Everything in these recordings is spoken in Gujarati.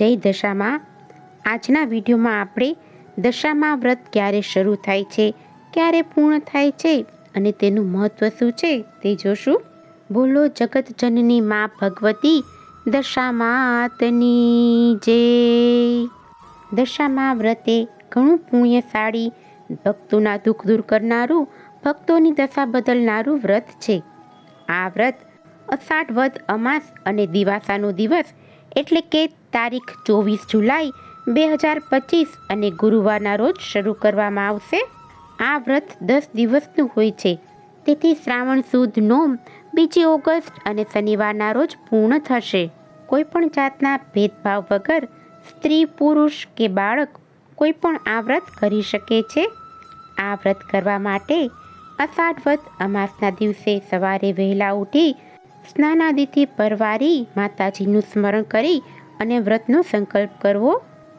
જય દશામાં। આજના વિડીયોમાં આપણે દશામાં વ્રત ક્યારે શરૂ થાય છે, ક્યારે પૂર્ણ થાય છે અને તેનું મહત્ત્વ શું છે તે જોશું। બોલો જગતજનની માં ભગવતી દશામાતની જય। દશામાં વ્રત એ ઘણું પુણ્યશાળી, ભક્તોના દુઃખ દૂર કરનારું, ભક્તોની દશા બદલનારું વ્રત છે। આ વ્રત અષાઢ વદ અમાસ અને દિવાસાનો દિવસ એટલે કે તારીખ 24 જુલાઈ 2025 અને ગુરુવારના રોજ શરૂ કરવામાં આવશે। આ વ્રત 10 દિવસનું હોય છે, તેથી શ્રાવણ સુદ નોમ 2 ઓગસ્ટ અને શનિવારના રોજ પૂર્ણ થશે। કોઈ પણ જાતના ભેદભાવ વગર સ્ત્રી, પુરુષ કે બાળક કોઈ પણ આ વ્રત કરી શકે છે। આ વ્રત કરવા માટે અષાઢ વદ અમાસના દિવસે સવારે વહેલા ઉઠી સ્નાનાદિથી પરવારી માતાજીનું સ્મરણ કરી અને વ્રતનો સંકલ્પ કરવો।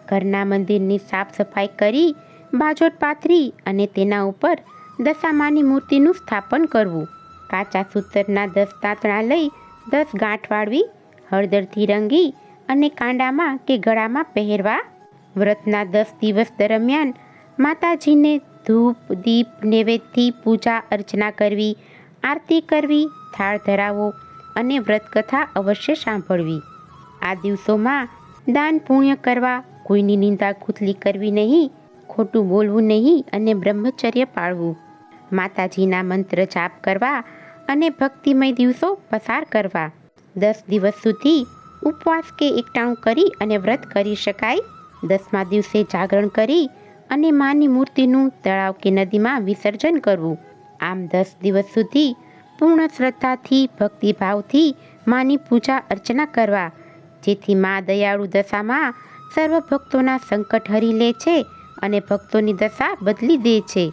ઘરના મંદિરની સાફ સફાઈ કરી બાજોટ પાથરી અને તેના ઉપર દશામાની મૂર્તિનું સ્થાપન કરવું। કાચા સૂતરના 10 તાંતણા લઈ 10 ગાંઠ વાળવી, હળદરથી રંગી અને કાંડામાં કે ગળામાં પહેરવા। વ્રતના 10 દિવસ દરમિયાન માતાજીને ધૂપ દીપ નૈવેદ્યથી પૂજા અર્ચના કરવી, આરતી કરવી, થાળ ધરાવો અને વ્રતકથા અવશ્ય સાંભળવી। આ દિવસોમાં દાન પુણ્ય કરવા, કોઈની નિંદા કુથલી કરવી નહીં, ખોટું બોલવું નહીં અને બ્રહ્મચર્ય પાળવું। માતાજીના મંત્ર જાપ કરવા અને ભક્તિમય દિવસો પસાર કરવા। 10 દિવસ સુધી ઉપવાસ કે એકટાણું કરી અને વ્રત કરી શકાય। 10મા દિવસે જાગરણ કરી અને માની મૂર્તિનું તળાવ કે નદીમાં વિસર્જન કરવું। આમ 10 દિવસ સુધી પૂર્ણ શ્રદ્ધાથી ભક્તિભાવથી માની પૂજા અર્ચના કરવા, જેથી મા દયાળુ દશામાં સર્વ ભક્તોના સંકટ હરી લે છે અને ભક્તોની દશા બદલી દે છે।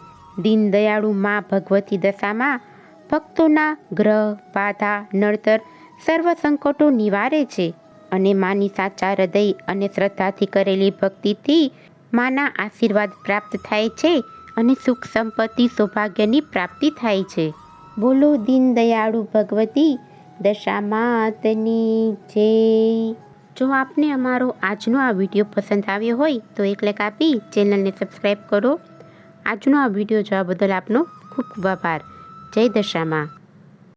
દીન દયાળુ મા ભગવતી દશામાં ભક્તોના ગ્રહ, બાધા, નડતર સર્વ સંકટો નિવારે છે અને માની સાચા હૃદય અને શ્રદ્ધાથી કરેલી ભક્તિથી માના આશીર્વાદ પ્રાપ્ત થાય છે અને સુખ સંપત્તિ સૌભાગ્યની પ્રાપ્તિ થાય છે। બોલો દીન દયાળુ ભગવતી દશામાતની જય। જો આપને અમારો આજનો આ વિડીયો પસંદ આવ્યો હોય તો એક લાઈક આપી ચેનલને સબસ્ક્રાઈબ કરો। આજનો આ વિડીયો જોવા બદલ આપનો ખૂબ ખૂબ આભાર। જય દશામાં।